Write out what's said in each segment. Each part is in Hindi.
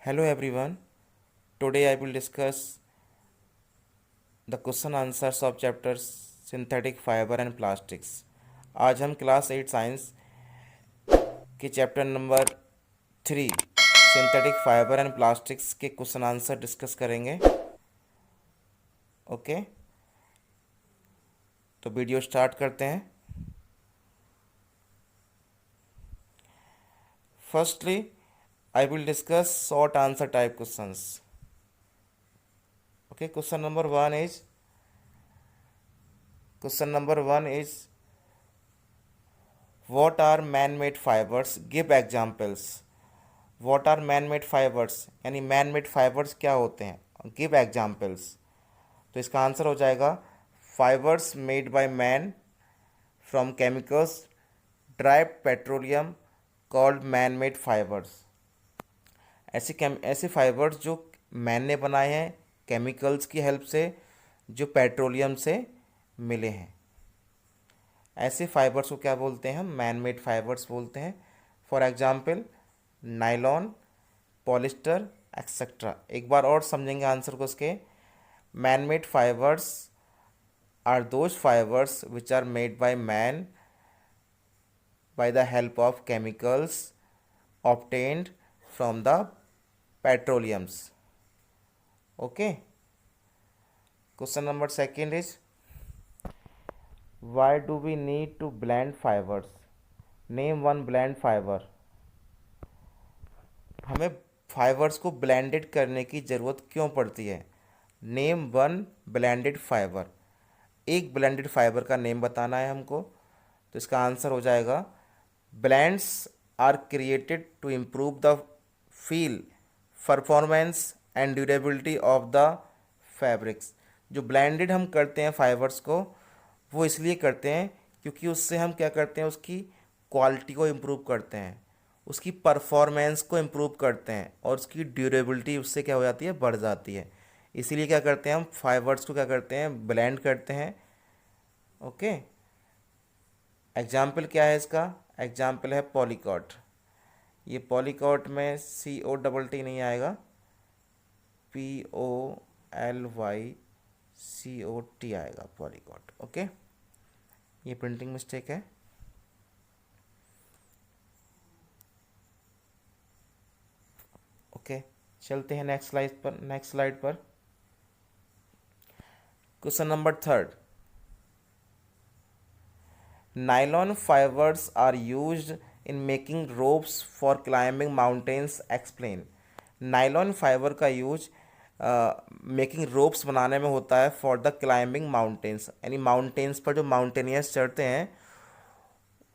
Hello everyone. Today I will discuss the question answers of chapters synthetic fiber and plastics. आज हम क्लास 8 साइंस के chapter number 3 synthetic fibre and plastics के क्वेश्चन आंसर डिस्कस करेंगे। ओके, तो वीडियो स्टार्ट करते हैं। Firstly I will discuss short answer type questions. Okay, question number 1 is what are man-made fibers? Give examples. What are man-made fibers? यानी man-made fibers क्या होते हैं? Give examples. तो इसका आंसर हो जाएगा fibers made by man from chemicals derived petroleum called man-made fibers. ऐसे फाइबर्स जो मैन ने बनाए हैं केमिकल्स की हेल्प से, जो पेट्रोलियम से मिले हैं, ऐसे फाइबर्स को क्या बोलते हैं? हम मैन मेड फाइबर्स बोलते हैं। For example nylon, polyester etcetera. एक बार और समझेंगे आंसर को इसके। Man made fibres are those fibres which are made by man by the help of chemicals obtained from the petroleums. Okay. Question number 2 is why do we need to blend fibers? Name one blend fiber. हमें फाइबर्स को ब्लेंडेड करने की ज़रूरत क्यों पड़ती है? Name one blended fibre. एक ब्लेंडेड फाइबर का नेम बताना है हमको। तो इसका आंसर हो जाएगा blends are created to improve the feel, performance and durability of the fabrics. जो ब्लेंडेड हम करते हैं फाइबर्स को, वो इसलिए करते हैं क्योंकि उससे हम क्या करते हैं, उसकी क्वालिटी को इम्प्रूव करते हैं, उसकी परफॉर्मेंस को इम्प्रूव करते हैं और उसकी ड्यूरेबिलिटी उससे क्या हो जाती है, बढ़ जाती है। इसीलिए क्या करते हैं, हम फाइबर्स को क्या करते हैं, ब्लेंड करते हैं। ओके, एग्जाम्पल क्या है इसका? एग्जाम्पल है पॉलीकॉट। ये पॉलीकॉट में COTT नहीं आएगा, POLYCOT आएगा, पॉलीकॉट। ओके, ये प्रिंटिंग मिस्टेक है। ओके, चलते हैं नेक्स्ट स्लाइड पर। Question number 3, nylon fibres are used in making ropes for climbing mountains, explain. Nylon fibre का यूज मेकिंग रोप्स बनाने में होता है फॉर द क्लाइंबिंग माउंटेन्स, यानी माउंटेन्स पर जो माउंटेनियर्स चढ़ते हैं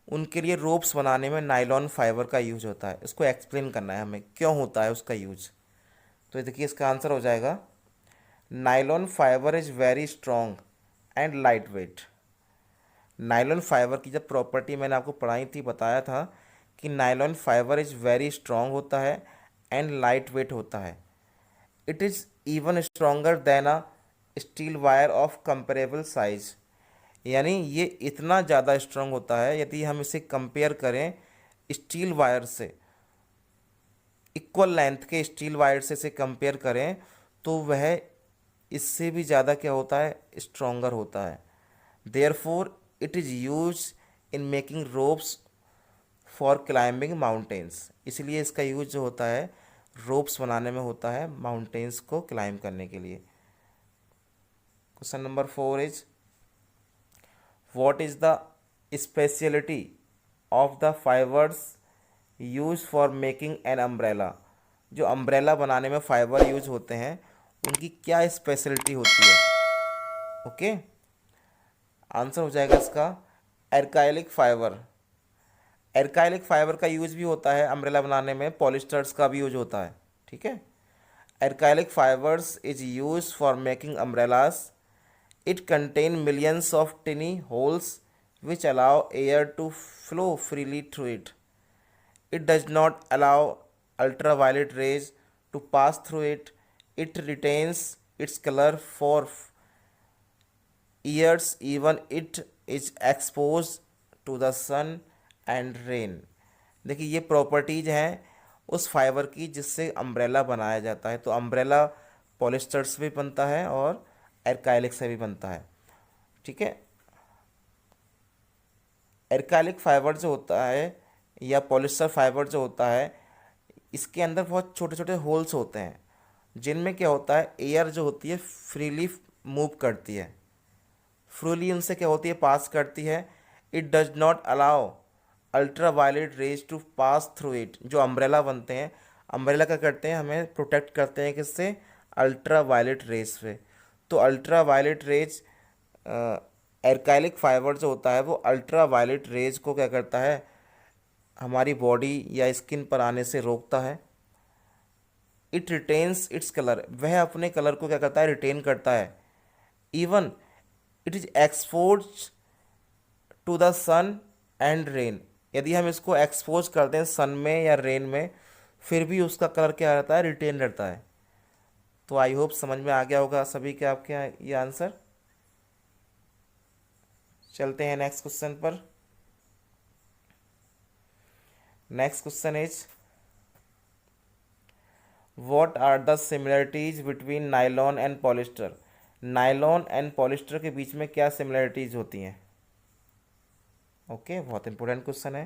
उनके लिए रोप्स बनाने में नायलॉन फाइबर का यूज होता है। इसको एक्सप्लेन करना है हमें, क्यों होता है उसका यूज। तो देखिए इसका आंसर हो जाएगा nylon fibre is very strong and light weight. Nylon fibre की जब प्रॉपर्टी मैंने आपको पढ़ाई थी, बताया था कि nylon fibre is very strong होता है एंड लाइट वेट होता है। It is even stronger than a steel wire of comparable size. यानी ये इतना ज़्यादा स्ट्रॉन्ग होता है, यदि हम इसे कंपेयर करें स्टील वायर से, इक्वल लेंथ के स्टील वायर से इसे कंपेयर करें, तो वह इससे भी ज़्यादा क्या होता है, स्ट्रॉन्गर होता है। Therefore it is use in making ropes for climbing mountains. इसलिए इसका यूज जो होता है रोप्स बनाने में होता है, माउंटेन्स को क्लाइंब करने के लिए। Question number 4 is what is the speciality of the fibres use for making an umbrella. जो अम्ब्रेला बनाने में फाइबर यूज होते हैं उनकी क्या स्पेशलिटी होती है? ओके, आंसर हो जाएगा इसका एर्काइलिक फाइबर। एर्काइलिक फाइबर का यूज भी होता है अम्ब्रेला बनाने में, पॉलिस्टर्स का भी यूज होता है। ठीक है, acrylic fibres is use for making umbrellas. It contain millions of tiny holes which allow air to flow freely through it. It does not allow ultraviolet rays to pass through it. It retains its color for years even it is exposed to the sun and rain. देखिए ये प्रॉपर्टीज हैं उस फाइबर की जिससे अम्ब्रेला बनाया जाता है। तो अम्ब्रेला पॉलिस्टर से भी बनता है और एक्राइलिक से भी बनता है। ठीक है। एक्राइलिक फाइबर जो होता है या पॉलिस्टर फाइबर जो होता है, इसके अंदर बहुत छोटे छोटे होल्स होते हैं जिनमें क्या होता है, एयर जो होती है फ्रीली मूव करती है, फ्रीली उनसे क्या होती है, पास करती है। It does not allow ultraviolet rays to pass through it. जो अम्ब्रेला बनते हैं, अम्ब्रेला क्या करते हैं, हमें प्रोटेक्ट करते हैं किससे, अल्ट्रा वायलेट रेज से। तो ultra violet rays, alkalic fibre जो होता है वो अल्ट्रा वायलेट रेज को क्या करता है, हमारी बॉडी या स्किन पर आने से रोकता है। इट रिटेन्स इट्स कलर, वह अपने कलर को क्या करता है, रिटेन करता है। Even it is expose to the sun and rain, यदि हम इसको एक्सपोज करते हैं सन में या रेन में, फिर भी उसका कलर क्या रहता है, रिटेन रहता है। तो आई होप समझ में आ गया होगा सभी के आपके ये आंसर। चलते हैं नेक्स्ट क्वेश्चन पर। Next question is what are the similarities between nylon and polyester. Nylon and polyester के बीच में क्या सिमिलरिटीज होती हैं। ओके, बहुत इंपॉर्टेंट क्वेश्चन है।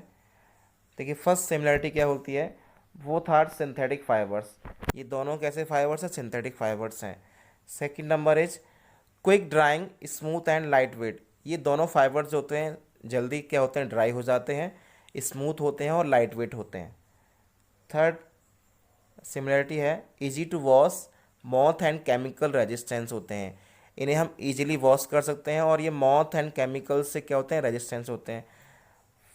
देखिए, फर्स्ट सिमिलरिटी क्या होती है, बोथ आर सिंथेटिक फाइबर्स। ये दोनों कैसे फाइबर्स हैं, सिंथेटिक फाइबर्स हैं। Second number is quick drawing, smooth and light weight. ये दोनों फाइबर्स होते हैं जल्दी क्या होते हैं, ड्राई हो जाते हैं, स्मूथ होते हैं और लाइट वेट होते हैं। थर्ड सिमिलरिटी है easy to wash, moth and chemical resistance होते हैं। इन्हें हम इजीली वॉश कर सकते हैं और ये मॉथ एंड केमिकल से क्या होते हैं, रेजिस्टेंस होते हैं।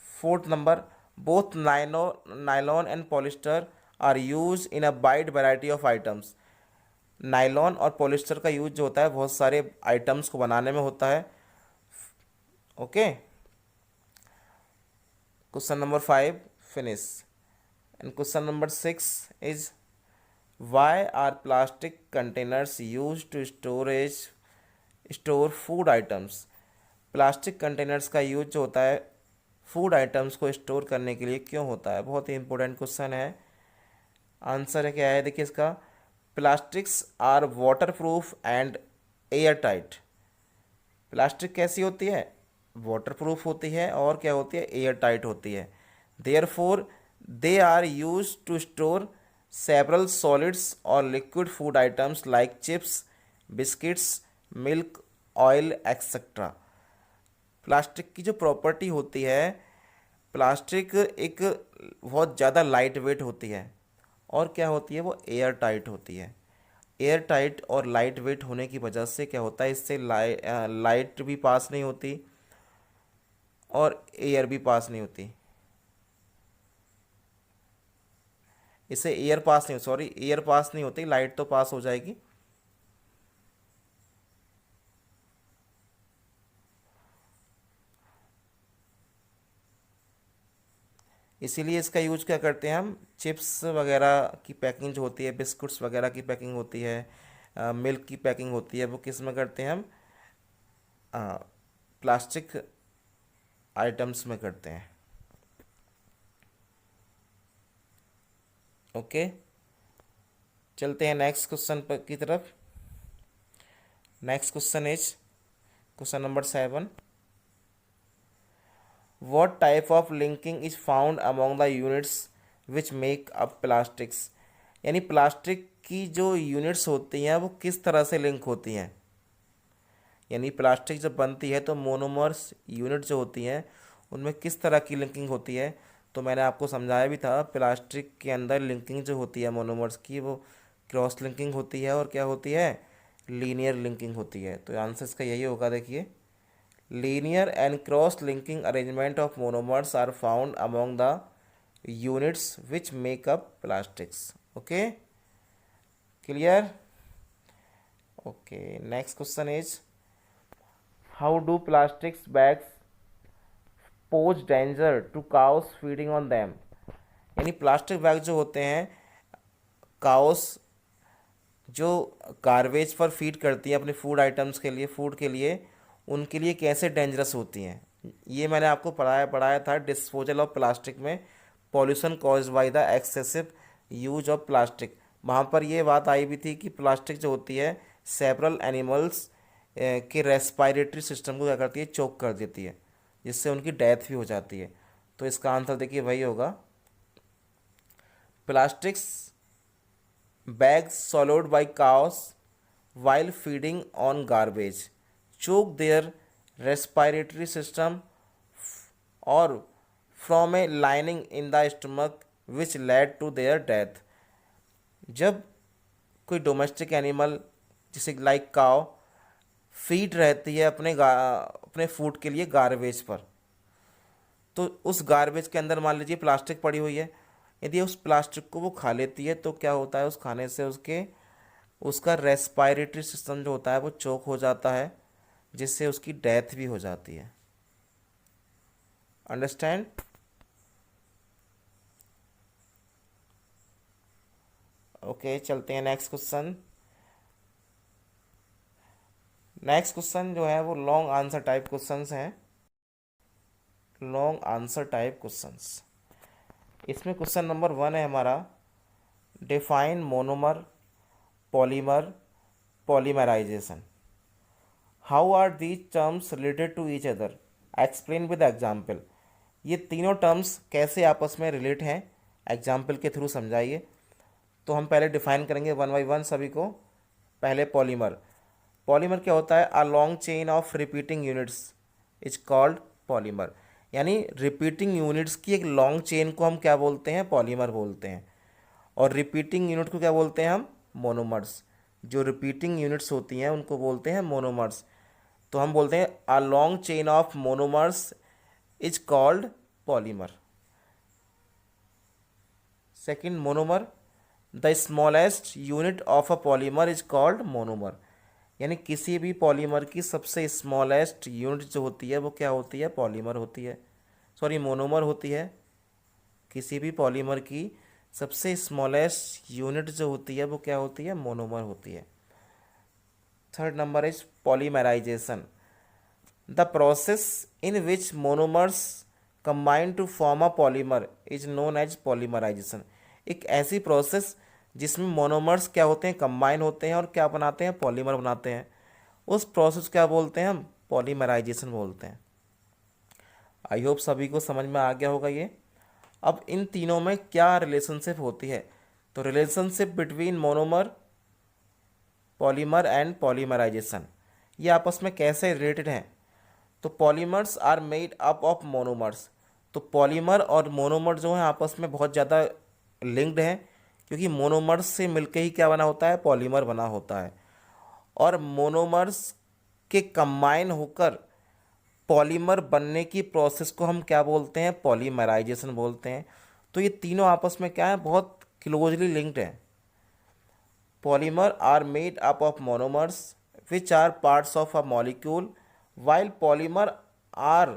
Fourth number, both nylon and polyester are use in a wide variety of items. Nylon और पॉलिस्टर का यूज जो होता है बहुत सारे आइटम्स को बनाने में होता है। Okay, question number 5 finish. And question number 6 is why are plastic containers use to store food items. Plastic containers का यूज जो होता है फूड आइटम्स को स्टोर करने के लिए क्यों होता है, बहुत ही इंपॉर्टेंट क्वेश्चन है। आंसर है क्या है, देखिए इसका, plastics are waterproof and airtight. Plastic कैसी होती है, वाटर प्रूफ होती है और क्या होती है, एयर टाइट होती है। Therefore they are use to store several solids और liquid food items like chips, biscuits, milk, oil etcetera. Plastic की जो प्रॉपर्टी होती है, प्लास्टिक एक बहुत ज़्यादा लाइट वेट होती है और क्या होती है, वो एयर टाइट होती है। एयर टाइट और लाइट वेट होने की वजह से क्या होता है, इससे लाइट भी पास नहीं होती और एयर भी पास नहीं होती। इससे एयर पास नहीं, सॉरी एयर पास नहीं होती, लाइट तो पास हो जाएगी। इसीलिए इसका यूज क्या करते हैं हम, चिप्स वगैरह की पैकिंग जो होती है, बिस्कुट्स वगैरह की पैकिंग होती है, मिल्क की पैकिंग होती है, वो किस में करते हैं हम, प्लास्टिक आइटम्स में करते हैं। ओके, चलते हैं नेक्स्ट क्वेश्चन पर की तरफ। Next question is question number 7। What type of linking is found among the units which make up plastics। यानी प्लास्टिक की जो यूनिट्स होती हैं वो किस तरह से लिंक होती हैं। यानी प्लास्टिक जब बनती है तो मोनोमर्स यूनिट जो होती हैं उनमें किस तरह की लिंकिंग होती है। तो मैंने आपको समझाया भी था, प्लास्टिक के अंदर लिंकिंग जो होती है मोनोमर्स की, वो क्रॉस लिंकिंग होती है और क्या होती है, लीनियर लिंकिंग होती है। तो आंसर इसका यही होगा, देखिए, linear and cross linking arrangement of monomers are found among the units which make up plastics। okay, clear। okay, next question is how do plastics bags pose danger to cows feeding on them। यानी प्लास्टिक बैग जो होते हैं, काउस जो गार्बेज पर फीड करती हैं अपने फूड आइटम्स के लिए, फूड के लिए, उनके लिए कैसे डेंजरस होती हैं। ये मैंने आपको पढ़ाया था डिस्पोजल ऑफ प्लास्टिक में, pollution caused by the excessive use of plastic. वहाँ पर ये बात आई भी थी कि प्लास्टिक जो होती है सेवरल एनिमल्स के रेस्पायरेटरी सिस्टम को क्या करती है, चोक कर देती है, जिससे उनकी डेथ भी हो जाती है। तो इसका आंसर देखिए वही होगा, plastics bags swallowed by cows while feeding on garbage choke their respiratory system or from a lining in the stomach which led to their death। जब कोई डोमेस्टिक एनिमल जैसे लाइक काव फीड रहती है अपने फूड के लिए गार्बेज पर, तो उस गार्बेज के अंदर मान लीजिए प्लास्टिक पड़ी हुई है, यदि उस प्लास्टिक को वो खा लेती है तो क्या होता है, उस खाने से उसका रेस्पायरेटरी सिस्टम जो होता है वो चोक हो जाता है, जिससे उसकी डेथ भी हो जाती है। अंडरस्टैंड? ओके, चलते हैं नेक्स्ट क्वेश्चन। नेक्स्ट क्वेश्चन जो है वो लॉन्ग आंसर टाइप क्वेश्चंस हैं, लॉन्ग आंसर टाइप क्वेश्चंस। इसमें क्वेश्चन नंबर 1 है हमारा, define monomer, polymer, polymerisation. How are these terms related to each other, explain with example. ये तीनों टर्म्स कैसे आपस में रिलेट हैं, एग्जाम्पल के थ्रू समझाइए। तो हम पहले डिफाइन करेंगे वन बाई वन सभी को। पहले पॉलीमर। पॉलीमर क्या होता है, a long chain of repeating units is called polymer. यानी रिपीटिंग यूनिट्स की एक लॉन्ग चेन को हम क्या बोलते हैं, पॉलीमर बोलते हैं। और रिपीटिंग यूनिट को क्या बोलते हैं हम, मोनोमर्स। जो रिपीटिंग यूनिट्स होती हैं उनको बोलते हैं मोनोमर्स। तो हम बोलते हैं a long chain of monomers is called polymer. Second, monomer, the smallest unit of a polymer is called monomer. यानी किसी भी पॉलीमर की सबसे स्मॉलेस्ट यूनिट जो होती है वो क्या होती है, पॉलीमर होती है, सॉरी मोनोमर होती है। किसी भी पॉलीमर की सबसे स्मॉलेस्ट यूनिट जो होती है वो क्या होती है, मोनोमर होती है। Third number is polymerisation, the process in which monomers combine to form a polymer is known as polymerisation. एक ऐसी प्रोसेस जिसमें मोनोमर्स क्या होते हैं, कंबाइन होते हैं और क्या बनाते हैं, पॉलीमर बनाते हैं, उस प्रोसेस क्या बोलते हैं हम, पॉलीमराइजेशन बोलते हैं। आई होप सभी को समझ में आ गया होगा ये। अब इन तीनों में क्या रिलेशनशिप होती है, तो relationship between monomer, polymer and polymerisation, ये आपस में कैसे रिलेटेड हैं। तो polymers are made up of monomers. तो पॉलीमर और मोनोमर जो है आपस में बहुत ज़्यादा लिंक्ड हैं, क्योंकि मोनोमर्स से मिलके ही क्या बना होता है, पॉलीमर बना होता है। और मोनोमर्स के कंबाइन होकर पॉलीमर बनने की प्रोसेस को हम क्या बोलते हैं, पॉलीमराइजेशन बोलते हैं। तो ये तीनों आपस में क्या है, बहुत क्लोजली लिंक्ड हैं। Polymer are made up of monomers which are parts of a molecule, while polymer are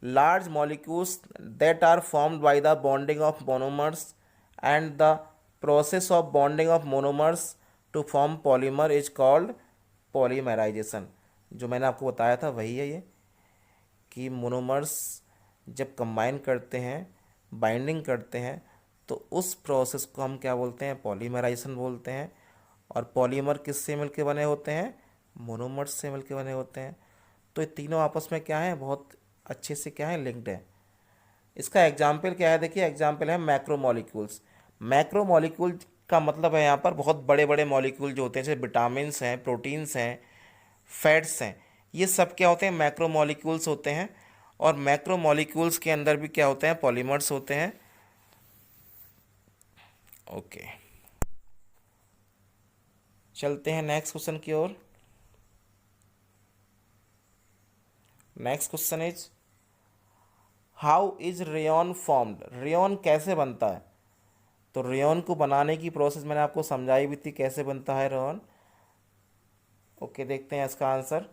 large molecules that are formed by the bonding of monomers, and the process of bonding of monomers to form polymer is called polymerization। जो मैंने आपको बताया था वही है ये, कि मोनोमर्स जब कंबाइन करते हैं, बाइंडिंग करते हैं, तो उस प्रोसेस को हम क्या बोलते हैं, पॉलीमराइजेशन बोलते हैं। और पॉलीमर किससे मिलके बने होते हैं, मोनोमर्स से मिलके बने होते हैं। तो ये तीनों आपस में क्या है, बहुत अच्छे से क्या है, लिंक्ड है। इसका एग्जाम्पल क्या है, देखिए एग्जाम्पल है मैक्रो मॉलिक्यूल्स। मैक्रो मॉलिक्यूल का मतलब है यहाँ पर बहुत बड़े बड़े मॉलिक्यूल जो होते हैं, जैसे विटामिन्स हैं, प्रोटीन्स हैं, फैट्स हैं, ये सब क्या होते हैं, मैक्रो मॉलिक्यूल्स होते हैं। और मैक्रो मॉलिक्यूल्स के अंदर भी क्या होते हैं, पॉलीमर्स होते हैं। ओके, चलते हैं नेक्स्ट क्वेश्चन की ओर। Next question is, how is rayon formed. Rayon कैसे बनता है। तो रेयॉन को बनाने की प्रोसेस मैंने आपको समझाई भी थी, कैसे बनता है रेयॉन। ओके, देखते हैं इसका answer.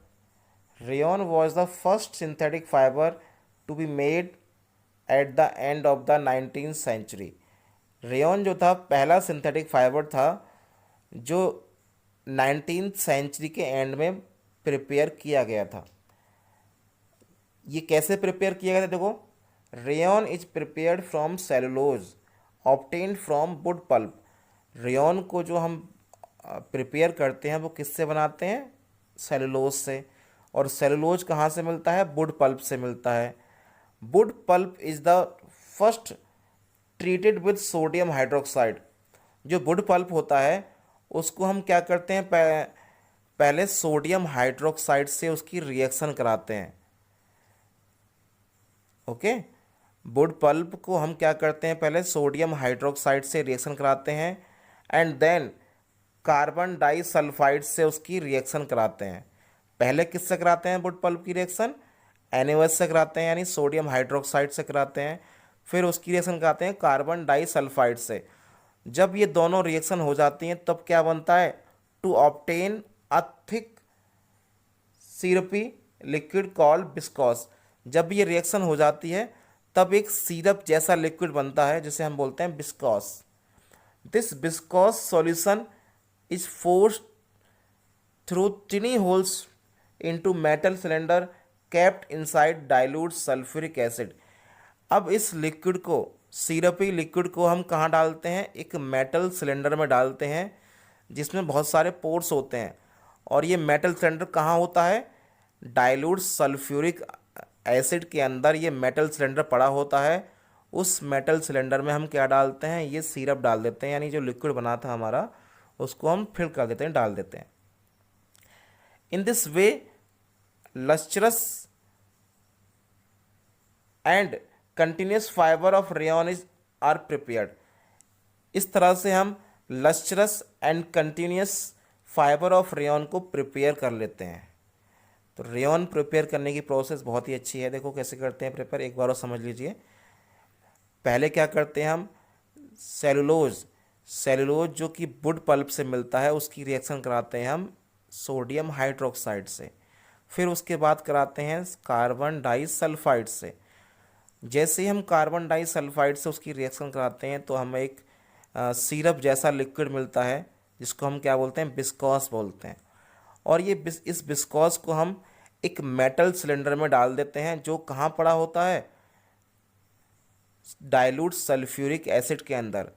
Rayon was the first synthetic fibre to be made at the end of the 19th century. Rayon जो था पहला सिंथेटिक फाइबर था जो 19th सेंचुरी के एंड में प्रिपेयर किया गया था। ये कैसे प्रिपेयर किया गया था, देखो, rayon is prepared from cellulose obtain from wood pulp. Rayon को जो हम प्रिपेयर करते हैं वो किससे बनाते हैं? सेलुलोज से। और सेलुलोज कहाँ से मिलता है? वुड पल्प से मिलता है। Wood pulp is the first treated with sodium hydroxide. जो वुड पल्प होता है उसको हम क्या करते हैं, पहले सोडियम हाइड्रोक्साइड से उसकी रिएक्शन कराते हैं। ओके, वुड पल्प को हम क्या करते हैं, पहले सोडियम हाइड्रोक्साइड से रिएक्शन कराते हैं एंड देन कार्बन डाइसल्फाइड से उसकी रिएक्शन कराते हैं। पहले किससे कराते हैं वुड पल्प की रिएक्शन? NaOH से कराते हैं, यानी सोडियम हाइड्रोक्साइड से कराते हैं। फिर उसकी रिएक्शन कराते हैं कार्बन डाइसल्फाइड से। जब ये दोनों रिएक्शन हो जाती हैं तब क्या बनता है? To obtain a thick syrupy liquid called viscose. जब ये रिएक्शन हो जाती है तब एक सिरप जैसा लिक्विड बनता है जिसे हम बोलते हैं viscose. This viscose solution is forced through tiny holes into metal cylinder kept inside dilute sulphuric acid. अब इस लिक्विड को, सिरपी लिक्विड को हम कहाँ डालते हैं? एक मेटल सिलेंडर में डालते हैं जिसमें बहुत सारे पोर्स होते हैं। और ये मेटल सिलेंडर कहाँ होता है? डाइल्यूट सल्फ्यूरिक एसिड के अंदर ये मेटल सिलेंडर पड़ा होता है। उस मेटल सिलेंडर में हम क्या डालते हैं? ये सिरप डाल देते हैं, यानी जो लिक्विड बना था हमारा उसको हम फिल कर देते हैं, डाल देते हैं। In this way lustrous and continuous fibre of rayon is are prepared. इस तरह से हम lustrous and continuous fibre of rayon को प्रिपेयर कर लेते हैं। तो रेयॉन प्रिपेयर करने की प्रोसेस बहुत ही अच्छी है। देखो कैसे करते हैं प्रिपेयर, एक बार और समझ लीजिए। पहले क्या करते हैं हम? सेलुलोज, सेलुलोज जो कि वुड पल्प से मिलता है उसकी रिएक्शन कराते हैं हम सोडियम हाइड्रोक्साइड से। फिर उसके बाद कराते हैं कार्बन डाइसल्फाइड से। जैसे ही हम कार्बन डाइसल्फाइड से उसकी रिएक्शन कराते हैं तो हमें एक सिरप जैसा लिक्विड मिलता है जिसको हम क्या बोलते हैं? बिस्कॉस बोलते हैं। और ये इस बिस्कॉस को हम एक मेटल सिलेंडर में डाल देते हैं जो कहाँ पड़ा होता है? डाइल्यूट सल्फ्यूरिक एसिड के अंदर।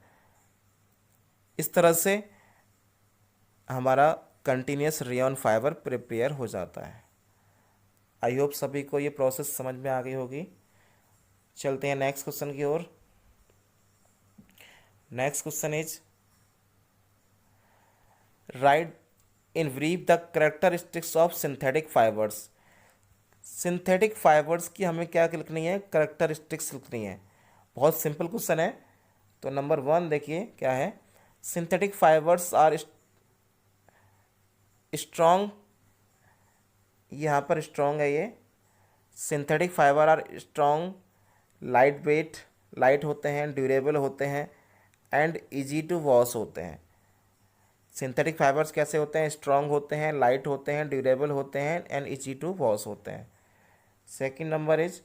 इस तरह से हमारा कंटिन्यूस रेयॉन फाइबर प्रिपेयर हो जाता है। आई होप सभी को ये प्रोसेस समझ में आ गई होगी। चलते हैं नेक्स्ट क्वेश्चन की ओर। Next question is write in brief the characteristics of synthetic fibres. Synthetic fibres की हमें क्या लिखनी है? कैरेक्टरिस्टिक्स लिखनी है। बहुत सिंपल क्वेश्चन है। तो नंबर 1 देखिए क्या है। सिंथेटिक फाइबर्स आर स्ट्रॉन्ग, यहाँ पर स्ट्रॉन्ग है ये। Synthetic fibre are strong, light weight, light होते हैं, ड्यूरेबल होते हैं एंड इजी टू वॉश होते हैं। सिंथेटिक फाइबर्स कैसे होते हैं? स्ट्रॉन्ग होते हैं, लाइट होते हैं, ड्यूरेबल होते हैं एंड इजी टू वॉश होते हैं। Second number is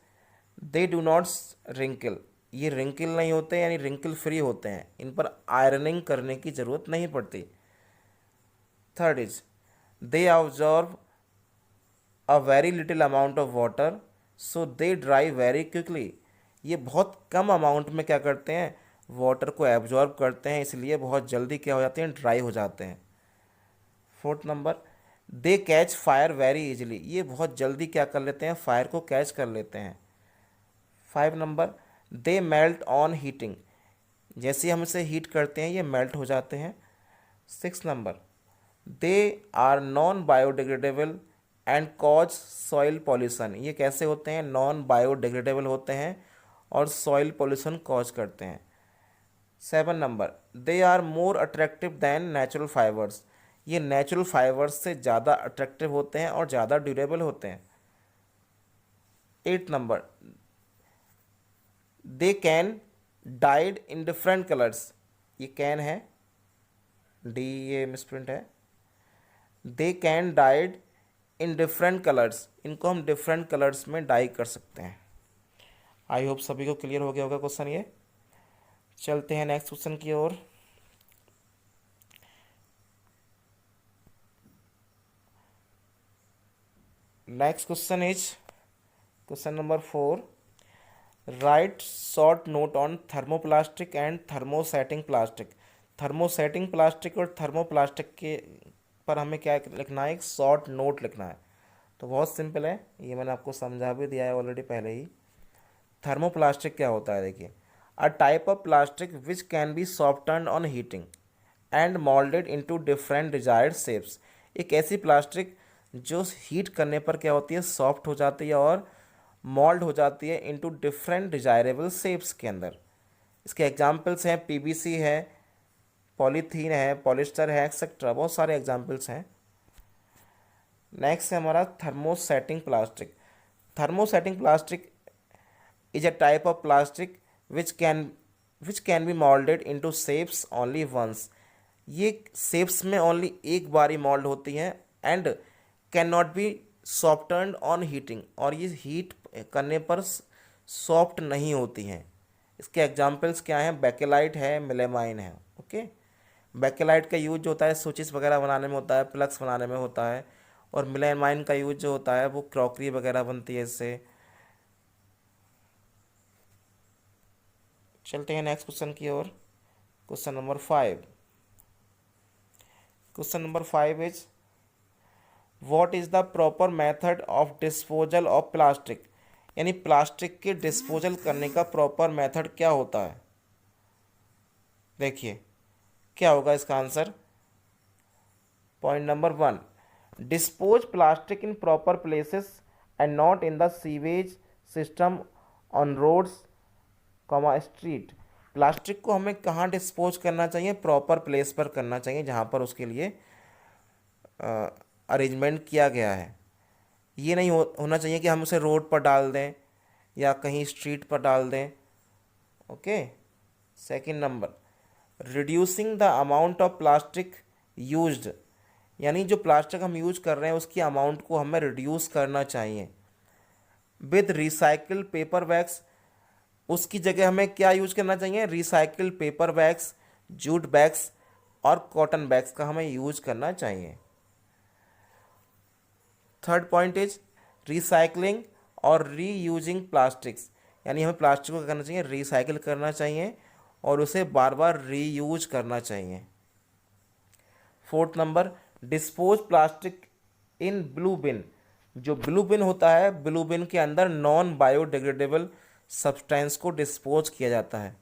they do not wrinkle. ये रिंकल नहीं होते, यानी रिंकल फ्री होते हैं, इन पर आयरनिंग करने की ज़रूरत नहीं पड़ती। Third is they absorb a very little amount of water so they dry very quickly. ये बहुत कम अमाउंट में क्या करते हैं? वाटर को एब्जॉर्ब करते हैं, इसलिए बहुत जल्दी क्या हो जाते हैं? ड्राई हो जाते हैं। फोर्थ नंबर दे कैच फायर वेरी इजिली। ये बहुत जल्दी क्या कर लेते हैं? फायर को कैच कर लेते हैं। 5 number they melt on heating. जैसे हम इसे हीट करते हैं ये मेल्ट हो जाते हैं। 6 number they are non biodegradable and cause soil pollution. ये कैसे होते हैं? नॉन बायोडिग्रेडेबल होते हैं और सॉइल पॉल्यूशन कॉज करते हैं। 7 number they are more attractive than natural fibres. ये नेचुरल फाइबर्स से ज़्यादा अट्रैक्टिव होते हैं और ज़्यादा ड्यूरेबल होते हैं। 8 number they can died in different colours. ये कैन है, डी ये मिसप्रिंट है। They can died in different colours. इनको हम डिफरेंट कलर्स में डाई कर सकते हैं। आई होप सभी को क्लियर हो गया होगा क्वेश्चन ये। चलते हैं नेक्स्ट क्वेश्चन की ओर। Next question is question number 4। Write short note on thermoplastic and thermosetting plastic. Thermosetting plastic और थर्मोप्लास्टिक के पर हमें क्या लिखना है, एक शॉर्ट नोट लिखना है। तो बहुत सिंपल है, ये मैंने आपको समझा भी दिया है ऑलरेडी पहले ही। थर्मोप्लास्टिक क्या होता है, देखिए, a type of plastic which can be softened on heating and moulded into different desired shapes. एक ऐसी प्लास्टिक जो हीट करने पर क्या होती है, सॉफ्ट हो जाती है और मोल्ड हो जाती है इनटू डिफरेंट डिजायरेबल शेप्स के अंदर। इसके एग्जांपल्स हैं पीवीसी है, पॉलीथीन है, पॉलिस्टर है, एक्सेट्रा, बहुत सारे एग्जांपल्स हैं। नेक्स्ट है हमारा thermosetting plastic. Thermosetting plastic is a type of plastic which can be moulded into shapes only once. ये शेप्स में ओनली एक बार ही मोल्ड होती हैं and can not be softened on heating, और ये हीट करने पर सॉफ्ट नहीं होती हैं। इसके एग्जांपल्स क्या हैं, बेकेलाइट है, मेलेमाइन है। ओके, बेकेलाइट का यूज जो होता है स्विचेस वगैरह बनाने में होता है, प्लग्स बनाने में होता है, और मेलेमाइन का यूज जो होता है वो क्रॉकरी वगैरह बनती है इससे। चलते हैं नेक्स्ट क्वेश्चन की ओर। Question number 5। Question number 5 is what is the proper method of disposal of plastic. यानी प्लास्टिक के डिस्पोजल करने का प्रॉपर मेथड क्या होता है। देखिए क्या होगा इसका answer. Point number 1, dispose plastic in proper places and not in the sewage system on roads comma street. Plastic को हमें कहाँ डिस्पोज करना चाहिए, प्रॉपर प्लेस पर करना चाहिए जहाँ पर उसके लिए अरेंजमेंट किया गया है। ये नहीं होना चाहिए कि हम उसे रोड पर डाल दें या कहीं स्ट्रीट पर डाल दें। Okay. Second number, reducing the amount of plastic used. यानी जो प्लास्टिक हम यूज कर रहे हैं उसकी अमाउंट को हमें रिड्यूस करना चाहिए। विद रिसाइकिल पेपर बैग्स, उसकी जगह हमें क्या यूज करना चाहिए, recycle paper bags, jute bags और कॉटन बैग्स का हमें यूज करना चाहिए। थर्ड पॉइंट इज रिसाइकलिंग और रीयूजिंग प्लास्टिक्स। यानी हमें प्लास्टिक को क्या करना चाहिए, रिसाइकिल करना चाहिए और उसे बार बार रीयूज करना चाहिए। Fourth number, dispose plastic in blue bin. जो ब्लू बिन होता है, ब्लू बिन के अंदर नॉन बायोडिग्रेडेबल सब्सटेंस को डिस्पोज किया जाता है।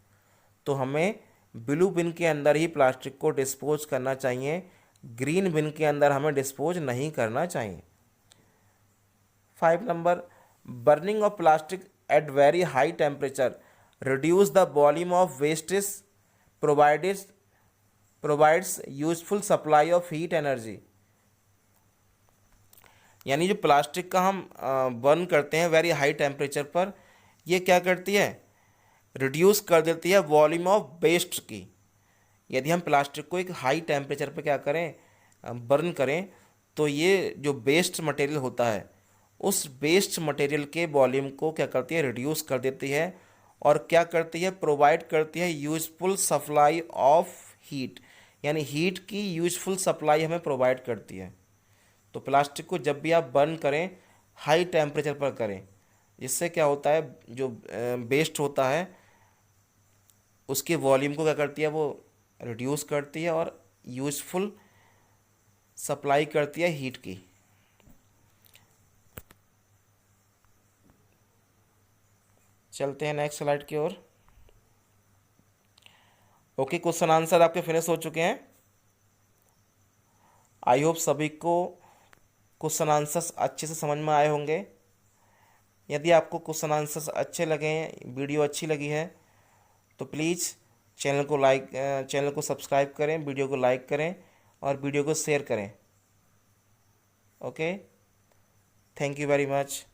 तो हमें ब्लू बिन के अंदर ही प्लास्टिक को डिस्पोज करना चाहिए, ग्रीन बिन के अंदर हमें डिस्पोज नहीं करना चाहिए। 5 number, burning of plastic at very high temperature reduce the volume of wastage provides useful supply of heat energy. यानी जो प्लास्टिक का हम बर्न करते हैं वेरी हाई टेम्परेचर पर, ये क्या करती है, रिड्यूस कर देती है वॉल्यूम ऑफ वेस्ट की। यदि हम प्लास्टिक को एक हाई टेम्परेचर पर क्या करें, बर्न करें, तो ये जो वेस्ट मटेरियल होता है उस वेस्ट मटेरियल के वॉल्यूम को क्या करती है, रिड्यूस कर देती है। और क्या करती है, प्रोवाइड करती है यूजफुल सप्लाई ऑफ हीट। यानी हीट की यूजफुल सप्लाई हमें प्रोवाइड करती है। तो प्लास्टिक को जब भी आप बर्न करें हाई टेम्परेचर पर करें, जिससे क्या होता है, जो वेस्ट होता है उसके वॉल्यूम को क्या करती है, वो रिड्यूस करती है और यूजफुल सप्लाई करती है हीट की। चलते हैं नेक्स्ट स्लाइड की ओर। ओके, क्वेश्चन आंसर आपके फिनिश हो चुके हैं। आई होप सभी को क्वेश्चन आंसर्स अच्छे से समझ में आए होंगे। यदि आपको क्वेश्चन आंसर्स अच्छे लगे हैं, वीडियो अच्छी लगी है, तो प्लीज़ चैनल को सब्सक्राइब करें, वीडियो को लाइक करें और वीडियो को शेयर करें। Okay, thank you very much.